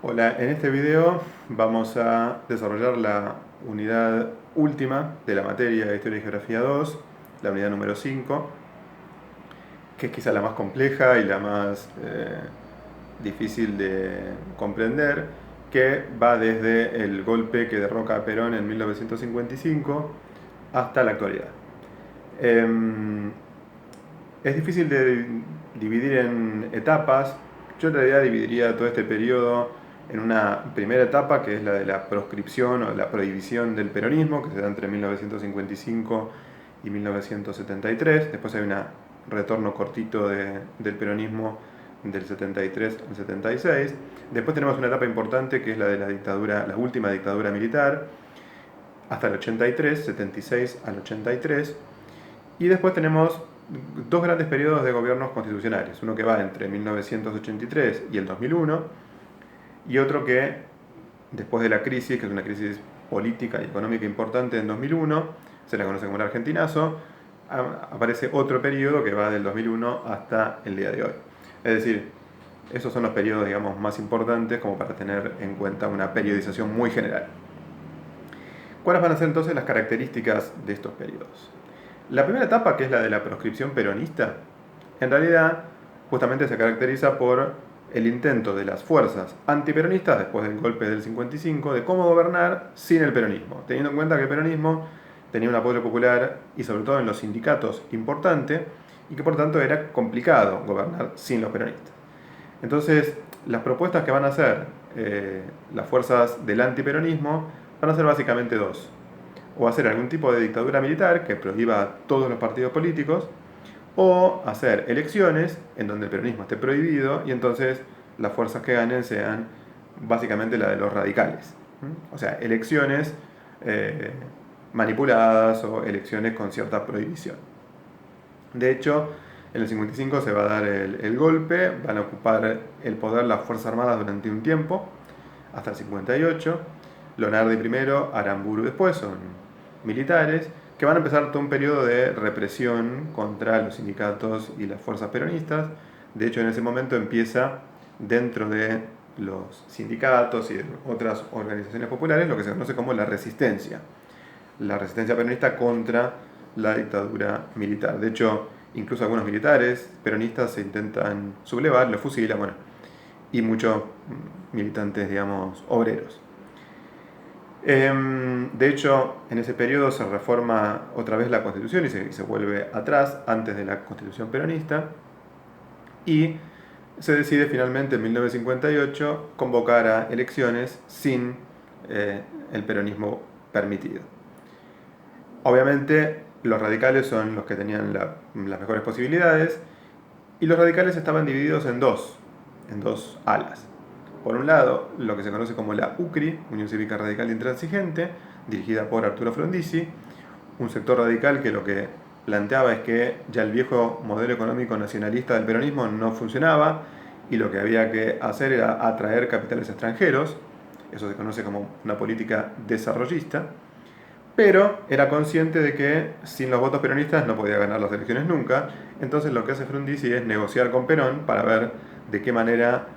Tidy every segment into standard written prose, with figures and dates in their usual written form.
Hola, en este video vamos a desarrollar la unidad última de la materia de Historia y Geografía 2, la unidad número 5, que es quizá la más compleja y la más difícil de comprender, que va desde el golpe que derroca a Perón en 1955 hasta la actualidad. Em, es difícil de dividir en etapas. Yo en realidad dividiría todo este periodo en una primera etapa, que es la de la proscripción o la prohibición del peronismo, que se da entre 1955 y 1973. Después hay un retorno cortito del peronismo del 73 al 76. Después tenemos una etapa importante, que es la de la dictadura, la última dictadura militar, hasta el 83, 76 al 83. Y después tenemos dos grandes periodos de gobiernos constitucionales, uno que va entre 1983 y el 2001, y otro que, después de la crisis, que es una crisis política y económica importante en 2001, se la conoce como el argentinazo, aparece otro periodo que va del 2001 hasta el día de hoy. Es decir, esos son los periodos, digamos, más importantes como para tener en cuenta una periodización muy general. ¿Cuáles van a ser entonces las características de estos periodos? La primera etapa, que es la de la proscripción peronista, en realidad justamente se caracteriza por el intento de las fuerzas antiperonistas después del golpe del 55 de cómo gobernar sin el peronismo, teniendo en cuenta que el peronismo tenía un apoyo popular y sobre todo en los sindicatos importante y que por tanto era complicado gobernar sin los peronistas. Entonces, las propuestas que van a hacer las fuerzas del antiperonismo van a ser básicamente dos: o hacer algún tipo de dictadura militar que prohíba a todos los partidos políticos, o hacer elecciones en donde el peronismo esté prohibido y entonces las fuerzas que ganen sean básicamente la de los radicales. O sea, elecciones manipuladas o elecciones con cierta prohibición. De hecho, en el 55 se va a dar el golpe, van a ocupar el poder las Fuerzas Armadas durante un tiempo, hasta el 58. Lonardi primero, Aramburu después, son militares que van a empezar todo un periodo de represión contra los sindicatos y las fuerzas peronistas. De hecho, en ese momento empieza, dentro de los sindicatos y de otras organizaciones populares, lo que se conoce como la resistencia peronista contra la dictadura militar. De hecho, incluso algunos militares peronistas se intentan sublevar, los fusilan, bueno, y muchos militantes, digamos, obreros. De hecho, en ese periodo se reforma otra vez la Constitución y se vuelve atrás, antes de la Constitución peronista, y se decide finalmente en 1958 convocar a elecciones sin el peronismo permitido. Obviamente los radicales son los que tenían las mejores posibilidades, y los radicales estaban divididos en dos alas. Por un lado, lo que se conoce como la UCRI, Unión Cívica Radical Intransigente, dirigida por Arturo Frondizi, un sector radical que lo que planteaba es que ya el viejo modelo económico nacionalista del peronismo no funcionaba y lo que había que hacer era atraer capitales extranjeros. Eso se conoce como una política desarrollista, pero era consciente de que sin los votos peronistas no podía ganar las elecciones nunca. Entonces lo que hace Frondizi es negociar con Perón para ver de qué manera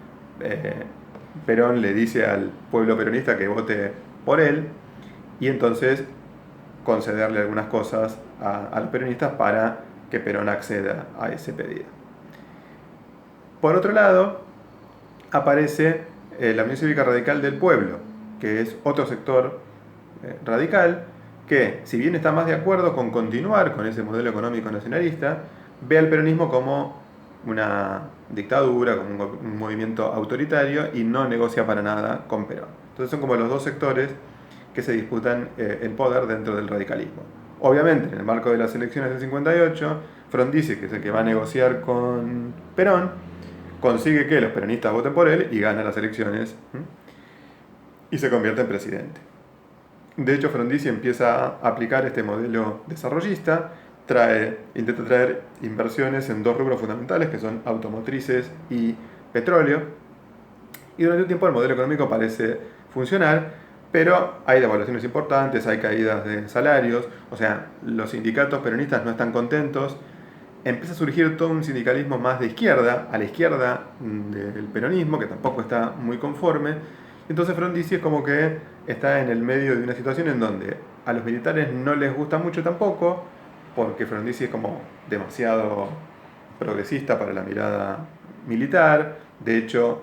Perón le dice al pueblo peronista que vote por él, y entonces concederle algunas cosas a los peronistas para que Perón acceda a ese pedido. Por otro lado, aparece la Unión Cívica Radical del Pueblo, que es otro sector radical que, si bien está más de acuerdo con continuar con ese modelo económico nacionalista, ve al peronismo como una dictadura, como un movimiento autoritario, y no negocia para nada con Perón. Entonces son como los dos sectores que se disputan el poder dentro del radicalismo. Obviamente, en el marco de las elecciones del 58, Frondizi, que es el que va a negociar con Perón, consigue que los peronistas voten por él y gana las elecciones y se convierte en presidente. De hecho, Frondizi empieza a aplicar este modelo desarrollista, intenta traer inversiones en dos rubros fundamentales, que son automotrices y petróleo, y durante un tiempo el modelo económico parece funcionar, pero hay devaluaciones importantes, hay caídas de salarios, o sea, los sindicatos peronistas no están contentos, empieza a surgir todo un sindicalismo más de izquierda, a la izquierda del peronismo, que tampoco está muy conforme. Entonces Frondizi es como que está en el medio de una situación en donde a los militares no les gusta mucho tampoco, porque Frondizi es como demasiado progresista para la mirada militar. De hecho,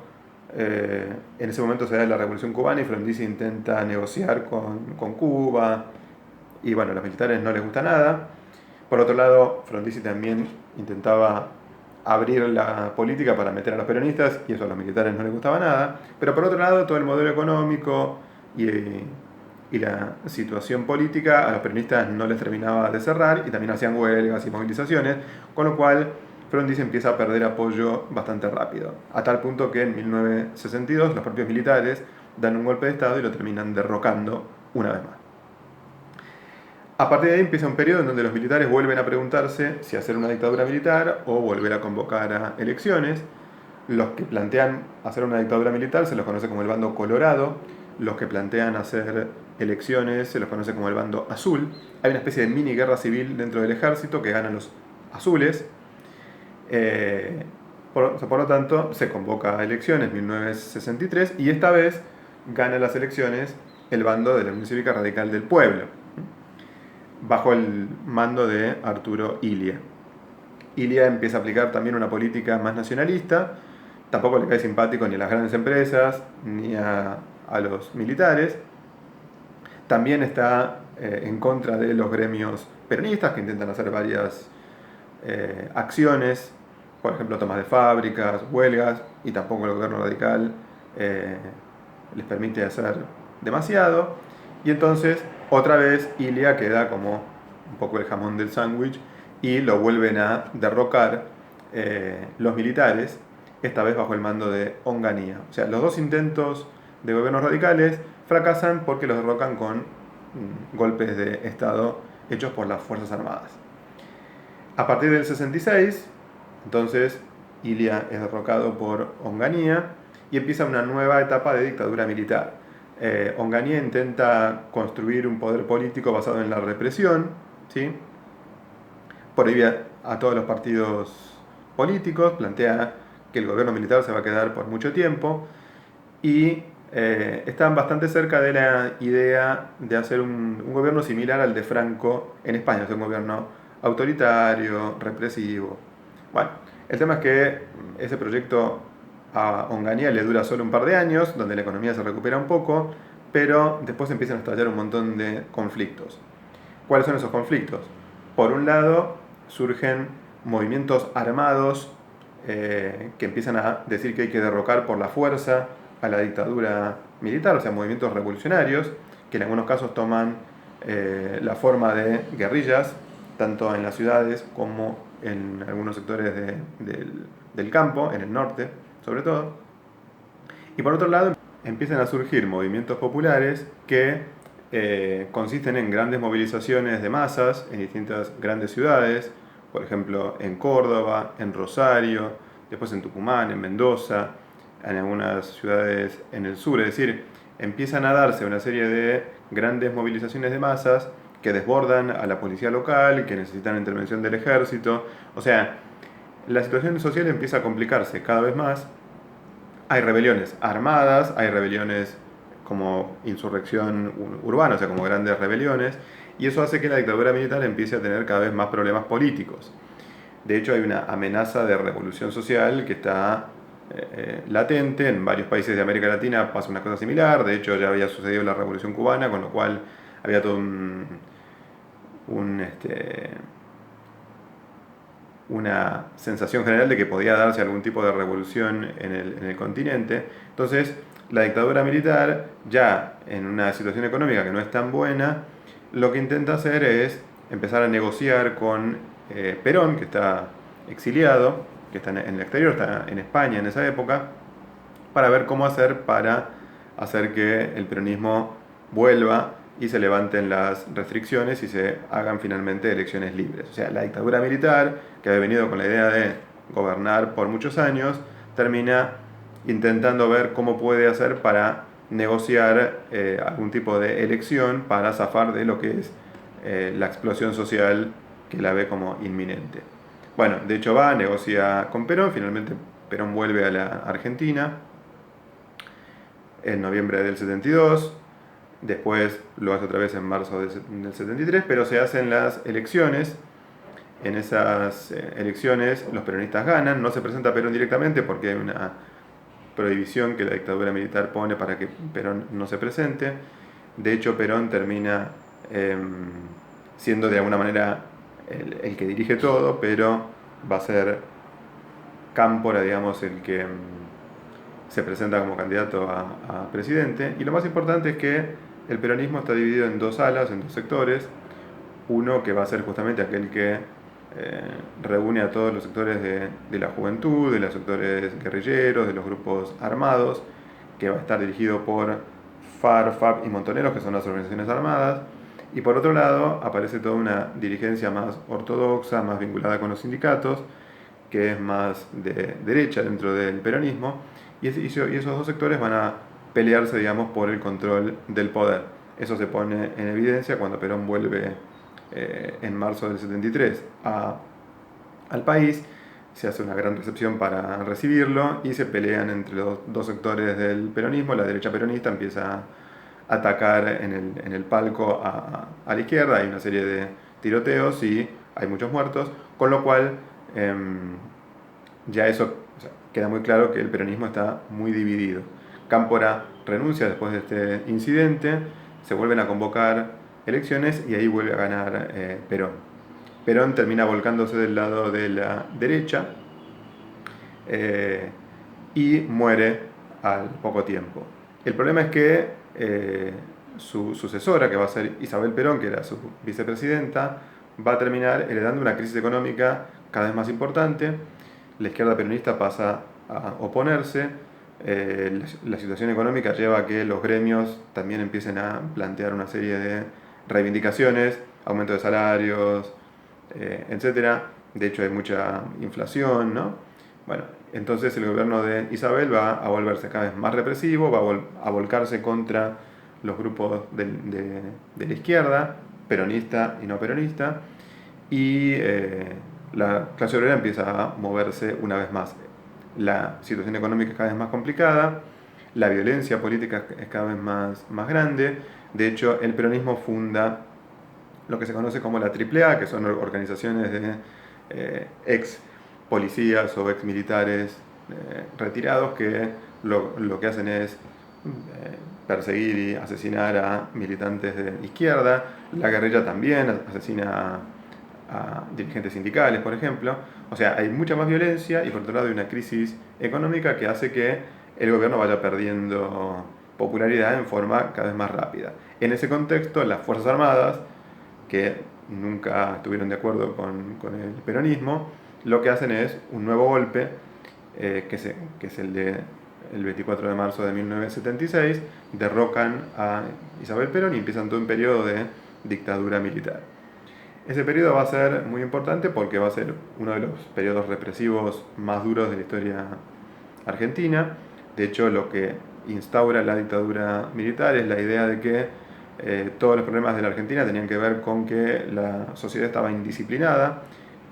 en ese momento se da la Revolución Cubana y Frondizi intenta negociar con Cuba, y bueno, a los militares no les gusta nada. Por otro lado, Frondizi también intentaba abrir la política para meter a los peronistas y eso a los militares no les gustaba nada. Pero por otro lado, todo el modelo económico y la situación política a los peronistas no les terminaba de cerrar y también hacían huelgas y movilizaciones, con lo cual Frondizi empieza a perder apoyo bastante rápido, a tal punto que en 1962 los propios militares dan un golpe de Estado y lo terminan derrocando una vez más. A partir de ahí empieza un periodo en donde los militares vuelven a preguntarse si hacer una dictadura militar o volver a convocar a elecciones. Los que plantean hacer una dictadura militar se los conoce como el bando colorado, los que plantean hacer elecciones se los conoce como el bando azul. Hay una especie de mini guerra civil dentro del ejército que ganan los azules. Por lo tanto, se convoca a elecciones en 1963 y esta vez gana las elecciones el bando de la Unión Cívica Radical del Pueblo, bajo el mando de Arturo Illia. Illia empieza a aplicar también una política más nacionalista, tampoco le cae simpático ni a las grandes empresas ni a los militares. También está en contra de los gremios peronistas que intentan hacer varias acciones, por ejemplo tomas de fábricas, huelgas, y tampoco el gobierno radical les permite hacer demasiado. Y entonces otra vez Illia queda como un poco el jamón del sándwich y lo vuelven a derrocar los militares, esta vez bajo el mando de Onganía. O sea, los dos intentos de gobiernos radicales fracasan porque los derrocan con golpes de Estado hechos por las Fuerzas Armadas. A partir del 66, entonces, Illia es derrocado por Onganía y empieza una nueva etapa de dictadura militar. Onganía intenta construir un poder político basado en la represión, ¿sí? Prohíbe a todos los partidos políticos, plantea que el gobierno militar se va a quedar por mucho tiempo y están bastante cerca de la idea de hacer un gobierno similar al de Franco en España, o sea, un gobierno autoritario, represivo. Bueno, el tema es que ese proyecto a Onganía le dura solo un par de años, donde la economía se recupera un poco, pero después empiezan a estallar un montón de conflictos. ¿Cuáles son esos conflictos? Por un lado, surgen movimientos armados que empiezan a decir que hay que derrocar por la fuerza a la dictadura militar, o sea, movimientos revolucionarios, que en algunos casos toman la forma de guerrillas, tanto en las ciudades como en algunos sectores del campo, en el norte sobre todo. Y por otro lado, empiezan a surgir movimientos populares que consisten en grandes movilizaciones de masas en distintas grandes ciudades, por ejemplo en Córdoba, en Rosario, después en Tucumán, en Mendoza, en algunas ciudades en el sur. Es decir, empiezan a darse una serie de grandes movilizaciones de masas que desbordan a la policía local, que necesitan la intervención del ejército. O sea, la situación social empieza a complicarse cada vez más. Hay rebeliones armadas, hay rebeliones como insurrección urbana, o sea, como grandes rebeliones, y eso hace que la dictadura militar empiece a tener cada vez más problemas políticos. De hecho, hay una amenaza de revolución social que está latente. En varios países de América Latina pasa una cosa similar. De hecho, ya había sucedido la Revolución Cubana, con lo cual había todo una sensación general de que podía darse algún tipo de revolución en el continente. Entonces, la dictadura militar, ya en una situación económica que no es tan buena, lo que intenta hacer es empezar a negociar con Perón, que está exiliado, que está en el exterior, está en España en esa época, para ver cómo hacer para hacer que el peronismo vuelva y se levanten las restricciones y se hagan finalmente elecciones libres. O sea, la dictadura militar, que había venido con la idea de gobernar por muchos años, termina intentando ver cómo puede hacer para negociar algún tipo de elección para zafar de lo que es la explosión social que la ve como inminente. Bueno, de hecho va, negocia con Perón, finalmente Perón vuelve a la Argentina en noviembre del 72, después lo hace otra vez en marzo del 73, pero se hacen las elecciones. En esas elecciones los peronistas ganan, no se presenta Perón directamente porque hay una prohibición que la dictadura militar pone para que Perón no se presente. De hecho, Perón termina siendo de alguna manera el que dirige todo, pero va a ser Cámpora, digamos, el que se presenta como candidato a presidente. Y lo más importante es que el peronismo está dividido en dos alas, en dos sectores. Uno que va a ser justamente aquel que reúne a todos los sectores de la juventud, de los sectores guerrilleros, de los grupos armados, que va a estar dirigido por FARC, FAP y Montoneros, que son las organizaciones armadas. Y por otro lado aparece toda una dirigencia más ortodoxa, más vinculada con los sindicatos, que es más de derecha dentro del peronismo, y esos dos sectores van a pelearse, digamos, por el control del poder. Eso se pone en evidencia cuando Perón vuelve en marzo del 73 al país, se hace una gran recepción para recibirlo y se pelean entre los dos sectores del peronismo. La derecha peronista empieza a atacar en el palco a la izquierda, hay una serie de tiroteos y hay muchos muertos, con lo cual ya eso, o sea, queda muy claro que el peronismo está muy dividido. Cámpora renuncia después de este incidente, se vuelven a convocar elecciones y ahí vuelve a ganar Perón. Perón termina volcándose del lado de la derecha y muere al poco tiempo. El problema es que su sucesora, que va a ser Isabel Perón, que era su vicepresidenta, va a terminar heredando una crisis económica cada vez más importante. La izquierda peronista pasa a oponerse. La situación económica lleva a que los gremios también empiecen a plantear una serie de reivindicaciones, aumento de salarios, etc. De hecho hay mucha inflación, ¿no? Bueno, entonces el gobierno de Isabel va a volverse cada vez más represivo, va a volcarse contra los grupos de la izquierda, peronista y no peronista, y la clase obrera empieza a moverse una vez más. La situación económica es cada vez más complicada, la violencia política es cada vez más grande. De hecho, el peronismo funda lo que se conoce como la AAA, que son organizaciones de ex policías o ex militares retirados que lo que hacen es perseguir y asesinar a militantes de izquierda. La guerrilla también asesina a dirigentes sindicales, por ejemplo. O sea, hay mucha más violencia y por otro lado hay una crisis económica que hace que el gobierno vaya perdiendo popularidad en forma cada vez más rápida. En ese contexto, las Fuerzas Armadas, que nunca estuvieron de acuerdo con el peronismo, lo que hacen es un nuevo golpe, que es el de el 24 de marzo de 1976, derrocan a Isabel Perón y empiezan todo un periodo de dictadura militar. Ese periodo va a ser muy importante porque va a ser uno de los periodos represivos más duros de la historia argentina. De hecho, lo que instaura la dictadura militar es la idea de que todos los problemas de la Argentina tenían que ver con que la sociedad estaba indisciplinada,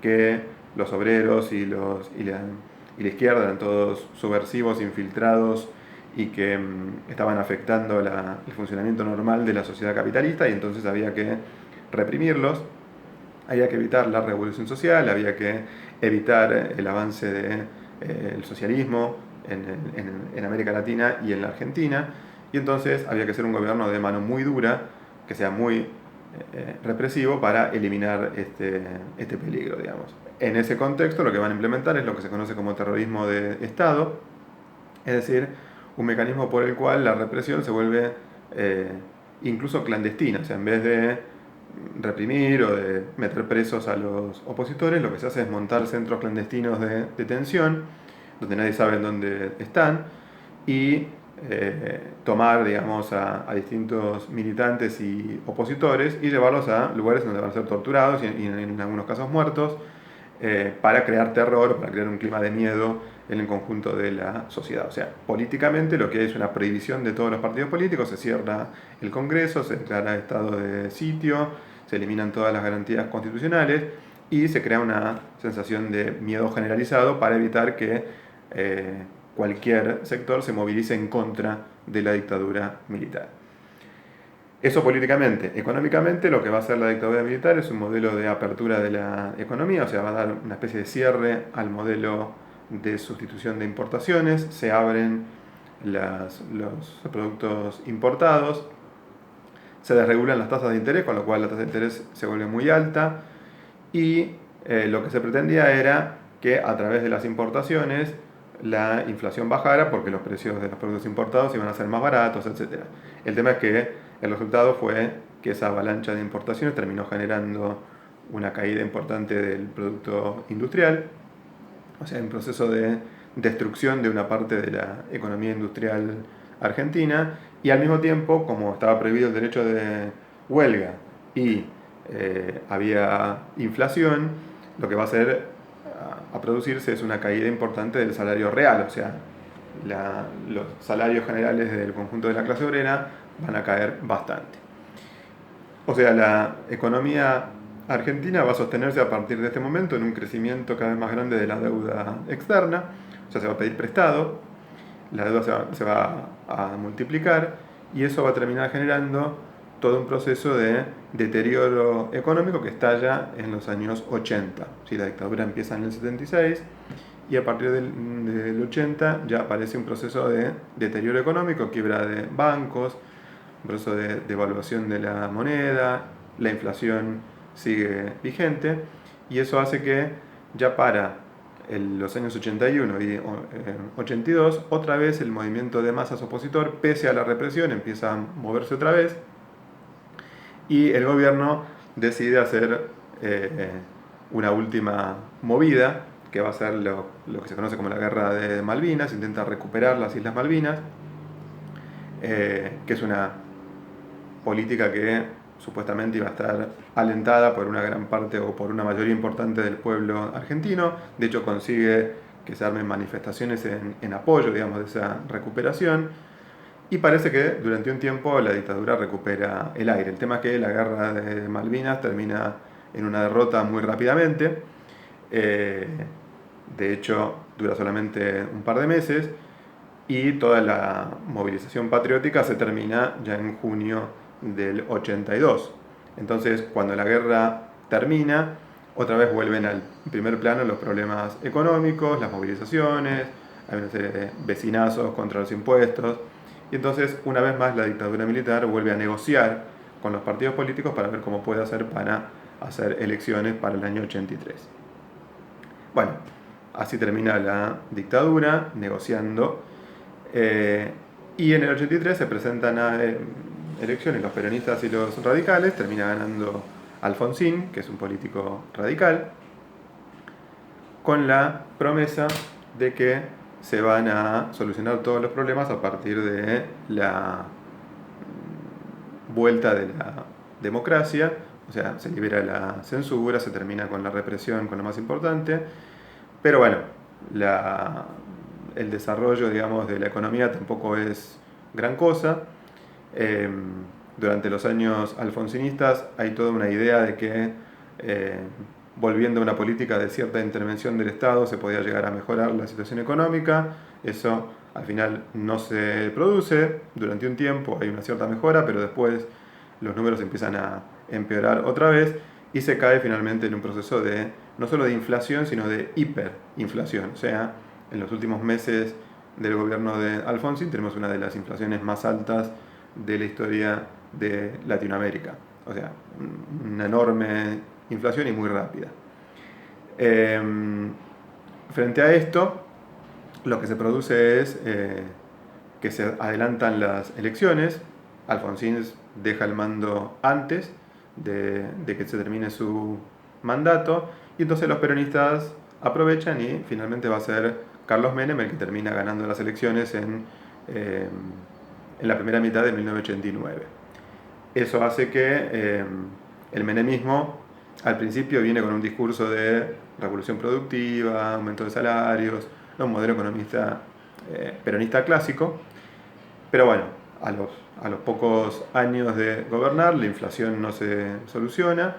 que los obreros y la izquierda eran todos subversivos, infiltrados y que estaban afectando el funcionamiento normal de la sociedad capitalista, y entonces había que reprimirlos. Había que evitar la revolución social, había que evitar el avance del socialismo en América Latina y en la Argentina, y entonces había que hacer un gobierno de mano muy dura, que sea muy represivo para eliminar este peligro, digamos. En ese contexto lo que van a implementar es lo que se conoce como terrorismo de Estado, es decir, un mecanismo por el cual la represión se vuelve incluso clandestina, o sea, en vez de reprimir o de meter presos a los opositores, lo que se hace es montar centros clandestinos de detención, donde nadie sabe dónde están, y tomar, digamos, a distintos militantes y opositores y llevarlos a lugares donde van a ser torturados y en algunos casos muertos, para crear terror, para crear un clima de miedo en el conjunto de la sociedad. O sea, políticamente lo que hay es una prohibición de todos los partidos políticos, se cierra el Congreso, se declara estado de sitio, se eliminan todas las garantías constitucionales, y se crea una sensación de miedo generalizado para evitar que cualquier sector se movilice en contra de la dictadura militar. Eso políticamente. Económicamente, lo que va a hacer la dictadura militar es un modelo de apertura de la economía, o sea, va a dar una especie de cierre al modelo de sustitución de importaciones, se abren los productos importados, se desregulan las tasas de interés, con lo cual la tasa de interés se vuelve muy alta, y lo que se pretendía era que a través de las importaciones la inflación bajara porque los precios de los productos importados iban a ser más baratos, etc. El tema es que el resultado fue que esa avalancha de importaciones terminó generando una caída importante del producto industrial, o sea, un proceso de destrucción de una parte de la economía industrial argentina, y al mismo tiempo, como estaba prohibido el derecho de huelga y había inflación, lo que va a hacer a producirse es una caída importante del salario real, o sea, los salarios generales del conjunto de la clase obrera van a caer bastante. O sea, la economía argentina va a sostenerse a partir de este momento en un crecimiento cada vez más grande de la deuda externa, o sea, se va a pedir prestado, la deuda se va a multiplicar y eso va a terminar generando todo un proceso de deterioro económico que estalla en los años 80. ¿Sí? La dictadura empieza en el 76 y a partir del 80 ya aparece un proceso de deterioro económico, quiebra de bancos, un proceso de devaluación de la moneda, la inflación sigue vigente y eso hace que ya para los años 81 y 82 otra vez el movimiento de masas opositor, pese a la represión, empieza a moverse otra vez y el gobierno decide hacer una última movida que va a ser lo que se conoce como la Guerra de Malvinas, intenta recuperar las Islas Malvinas, que es una política que supuestamente iba a estar alentada por una gran parte o por una mayoría importante del pueblo argentino. De hecho, consigue que se armen manifestaciones en apoyo, digamos, de esa recuperación. Y parece que durante un tiempo la dictadura recupera el aire. El tema es que la guerra de Malvinas termina en una derrota muy rápidamente. De hecho, dura solamente un par de meses y toda la movilización patriótica se termina ya en junio del 82. Entonces, cuando la guerra termina, otra vez vuelven al primer plano los problemas económicos, las movilizaciones, hay una serie de vecinazos contra los impuestos, y entonces una vez más la dictadura militar vuelve a negociar con los partidos políticos para ver cómo puede hacer para hacer elecciones para el año 83. Bueno, así termina la dictadura, negociando, y en el 83 se presentan a elecciones los peronistas y los radicales, termina ganando Alfonsín, que es un político radical, con la promesa de que se van a solucionar todos los problemas a partir de la vuelta de la democracia, o sea, se libera la censura, se termina con la represión, con lo más importante, pero bueno, el desarrollo, digamos, de la economía tampoco es gran cosa. Durante los años alfonsinistas hay toda una idea de que volviendo a una política de cierta intervención del Estado se podía llegar a mejorar la situación económica. Eso al final no se produce. Durante un tiempo hay una cierta mejora, pero después los números empiezan a empeorar otra vez y se cae finalmente en un proceso de no solo de inflación, sino de hiperinflación. O sea, en los últimos meses del gobierno de Alfonsín tenemos una de las inflaciones más altas de la historia de Latinoamérica. O sea, una enorme inflación y muy rápida. Frente a esto, lo que se produce es que se adelantan las elecciones. Alfonsín deja el mando antes de que se termine su mandato y entonces los peronistas aprovechan y finalmente va a ser Carlos Menem el que termina ganando las elecciones en la primera mitad de 1989. Eso hace que el menemismo al principio viene con un discurso de revolución productiva, aumento de salarios, un modelo economista peronista clásico, pero bueno, a los pocos años de gobernar la inflación no se soluciona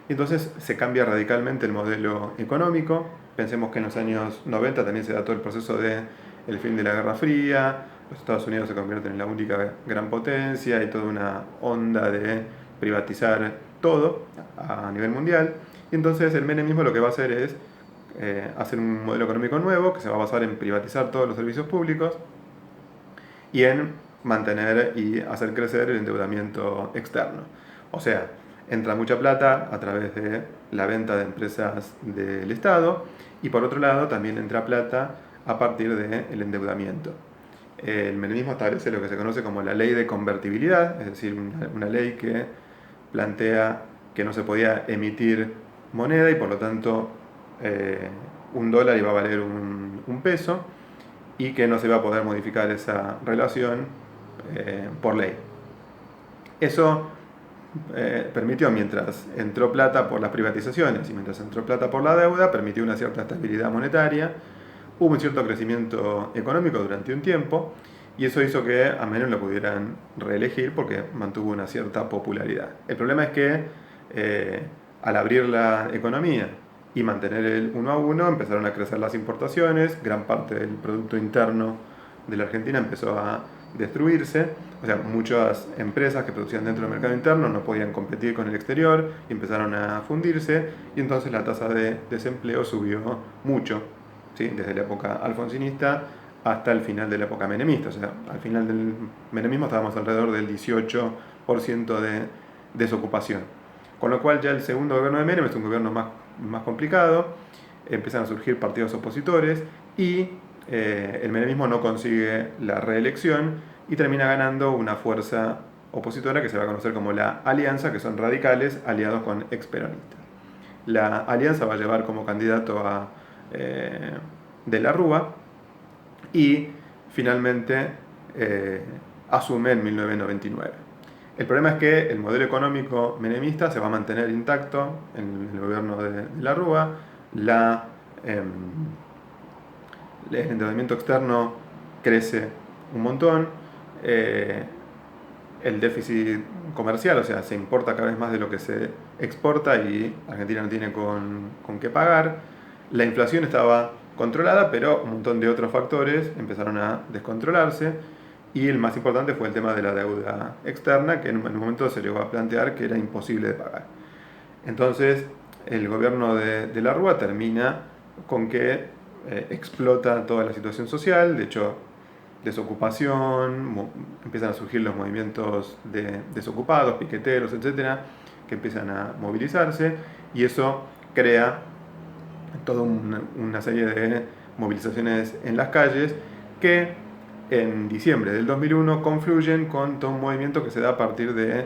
Entonces se cambia radicalmente el modelo económico. Pensemos que en los años 90 también se da todo el proceso de el fin de la Guerra Fría, los Estados Unidos se convierten en la única gran potencia y toda una onda de privatizar todo a nivel mundial. Y entonces el menemismo lo que va a hacer es hacer un modelo económico nuevo que se va a basar en privatizar todos los servicios públicos y en mantener y hacer crecer el endeudamiento externo. O sea, entra mucha plata a través de la venta de empresas del Estado y por otro lado también entra plata a partir del endeudamiento. El menemismo establece lo que se conoce como la ley de convertibilidad, es decir, una ley que plantea que no se podía emitir moneda y por lo tanto un dólar iba a valer un peso y que no se iba a poder modificar esa relación por ley. Eso permitió, mientras entró plata por las privatizaciones y mientras entró plata por la deuda, permitió una cierta estabilidad monetaria, hubo un cierto crecimiento económico durante un tiempo y eso hizo que a Menem lo pudieran reelegir porque mantuvo una cierta popularidad. El problema es que al abrir la economía y mantener el 1 a 1 empezaron a crecer las importaciones, gran parte del Producto Interno de la Argentina empezó a destruirse, o sea, muchas empresas que producían dentro del mercado interno no podían competir con el exterior y empezaron a fundirse y entonces la tasa de desempleo subió mucho, ¿sí? Desde la época alfonsinista hasta el final de la época menemista, o sea, al final del menemismo estábamos alrededor del 18% de desocupación. Con lo cual ya el segundo gobierno de Menem es un gobierno más complicado, empiezan a surgir partidos opositores y el menemismo no consigue la reelección y termina ganando una fuerza opositora que se va a conocer como la Alianza, que son radicales aliados con experonistas. La Alianza va a llevar como candidato a De la Rúa y finalmente asume en 1999. El problema es que el modelo económico menemista se va a mantener intacto en el gobierno de la Rúa, el endeudamiento externo crece un montón, el déficit comercial, o sea, se importa cada vez más de lo que se exporta y Argentina no tiene con qué pagar, la inflación estaba controlada, pero un montón de otros factores empezaron a descontrolarse y el más importante fue el tema de la deuda externa, que en un momento se llegó a plantear que era imposible de pagar. Entonces, el gobierno de la Rúa termina con que explota toda la situación social, de hecho, desocupación, empiezan a surgir los movimientos de desocupados, piqueteros, etcétera, que empiezan a movilizarse y eso crea toda una serie de movilizaciones en las calles que en diciembre del 2001 confluyen con todo un movimiento que se da a partir de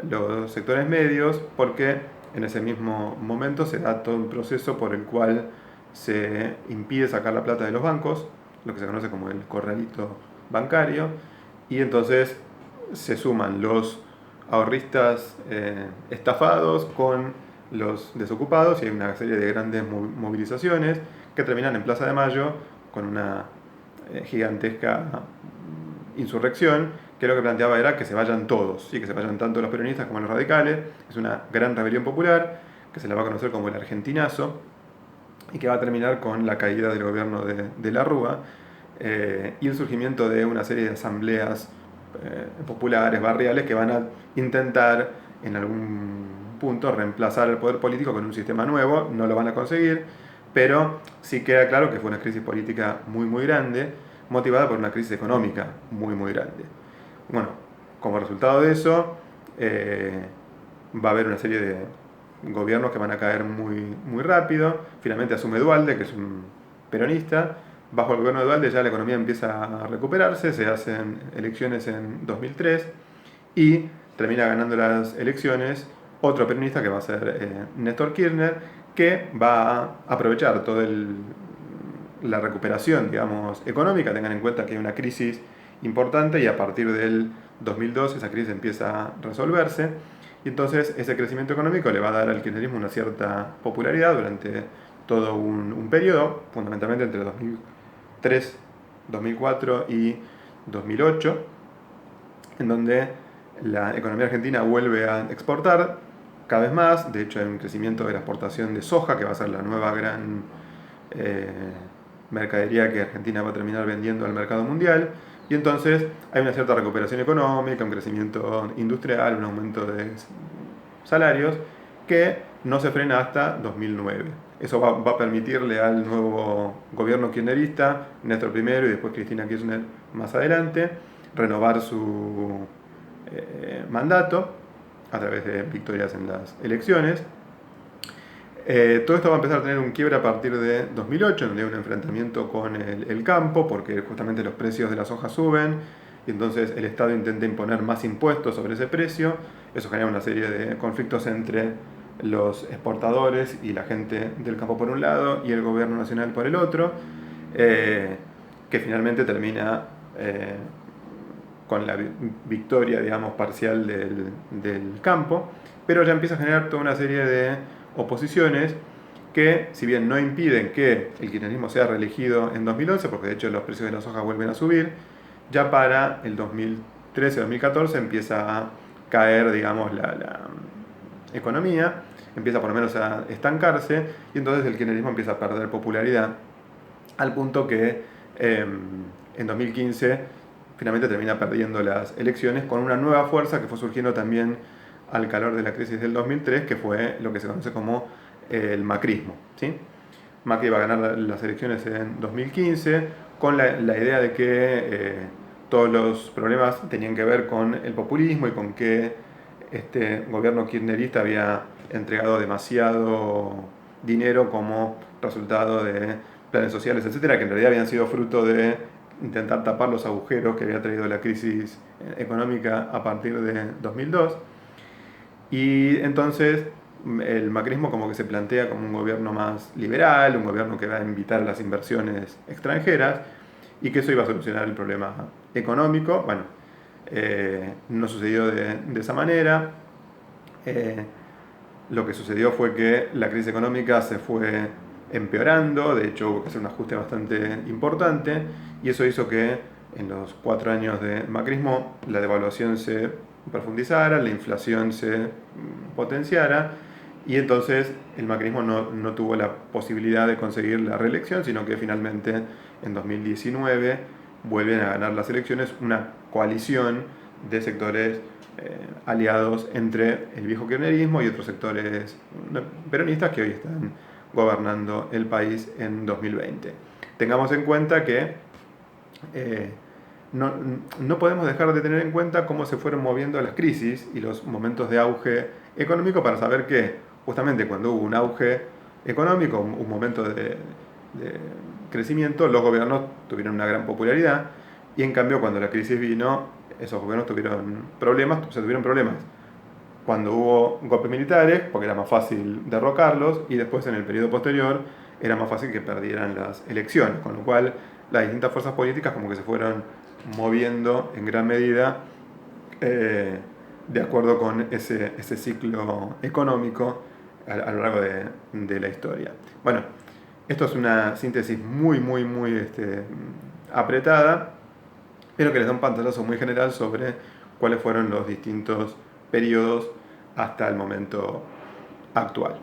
los sectores medios, porque en ese mismo momento se da todo un proceso por el cual se impide sacar la plata de los bancos, lo que se conoce como el corralito bancario, y entonces se suman los ahorristas estafados con los desocupados y hay una serie de grandes movilizaciones que terminan en Plaza de Mayo con una gigantesca insurrección que lo que planteaba era que se vayan todos, ¿sí? Que se vayan tanto los peronistas como los radicales. Es una gran rebelión popular que se la va a conocer como el Argentinazo y que va a terminar con la caída del gobierno de la Rúa y el surgimiento de una serie de asambleas populares, barriales, que van a intentar en algún punto reemplazar el poder político con un sistema nuevo. No lo van a conseguir, pero sí queda claro que fue una crisis política muy grande, motivada por una crisis económica muy grande. Bueno, como resultado de eso, va a haber una serie de gobiernos que van a caer muy rápido. Finalmente asume Duhalde, que es un peronista. Bajo el gobierno de Duhalde ya la economía empieza a recuperarse, se hacen elecciones en 2003 y termina ganando las elecciones otro peronista que va a ser Néstor Kirchner, que va a aprovechar toda la recuperación, digamos, económica. Tengan en cuenta que hay una crisis importante y a partir del 2012 esa crisis empieza a resolverse y entonces ese crecimiento económico le va a dar al kirchnerismo una cierta popularidad durante todo un periodo, fundamentalmente entre 2003, 2004 y 2008, en donde la economía argentina vuelve a exportar, cada vez más. De hecho, hay un crecimiento de la exportación de soja, que va a ser la nueva gran eh, mercadería que Argentina va a terminar vendiendo al mercado mundial. Y entonces hay una cierta recuperación económica, un crecimiento industrial, un aumento de salarios que no se frena hasta 2009. Eso va a permitirle al nuevo gobierno kirchnerista, Néstor primero y después Cristina Kirchner más adelante, renovar su mandato a través de victorias en las elecciones. Todo esto va a empezar a tener un quiebre a partir de 2008, donde hay un enfrentamiento con el campo, porque justamente los precios de la soja suben, y entonces el Estado intenta imponer más impuestos sobre ese precio. Eso genera una serie de conflictos entre los exportadores y la gente del campo por un lado, y el gobierno nacional por el otro, que finalmente termina con la victoria, digamos, parcial del campo, pero ya empieza a generar toda una serie de oposiciones que, si bien no impiden que el kirchnerismo sea reelegido en 2011, porque de hecho los precios de la soja vuelven a subir, ya para el 2013-2014 empieza a caer, digamos, la economía, empieza por lo menos a estancarse, y entonces el kirchnerismo empieza a perder popularidad, al punto que en 2015 finalmente termina perdiendo las elecciones con una nueva fuerza que fue surgiendo también al calor de la crisis del 2003, que fue lo que se conoce como el macrismo, ¿sí? Macri va a ganar las elecciones en 2015 con la idea de que todos los problemas tenían que ver con el populismo y con que este gobierno kirchnerista había entregado demasiado dinero como resultado de planes sociales, etcétera, que en realidad habían sido fruto de intentar tapar los agujeros que había traído la crisis económica a partir de 2002. Y entonces el macrismo como que se plantea como un gobierno más liberal, un gobierno que va a invitar a las inversiones extranjeras y que eso iba a solucionar el problema económico. Bueno, no sucedió de esa manera. Lo que sucedió fue que la crisis económica se fue empeorando, de hecho hubo que hacer un ajuste bastante importante, y eso hizo que en los 4 años de macrismo la devaluación se profundizara, la inflación se potenciara, y entonces el macrismo no tuvo la posibilidad de conseguir la reelección, sino que finalmente en 2019 vuelven a ganar las elecciones una coalición de sectores aliados entre el viejo kirchnerismo y otros sectores peronistas que hoy están gobernando el país en 2020. Tengamos en cuenta que no podemos dejar de tener en cuenta cómo se fueron moviendo las crisis y los momentos de auge económico para saber que justamente cuando hubo un auge económico, un momento de crecimiento, los gobiernos tuvieron una gran popularidad, y en cambio cuando la crisis vino, esos gobiernos tuvieron problemas, cuando hubo golpes militares, porque era más fácil derrocarlos, y después en el periodo posterior era más fácil que perdieran las elecciones, con lo cual las distintas fuerzas políticas como que se fueron moviendo en gran medida de acuerdo con ese ciclo económico a lo largo de la historia. Bueno, esto es una síntesis muy apretada, pero que les da un pantallazo muy general sobre cuáles fueron los distintos periodos hasta el momento actual.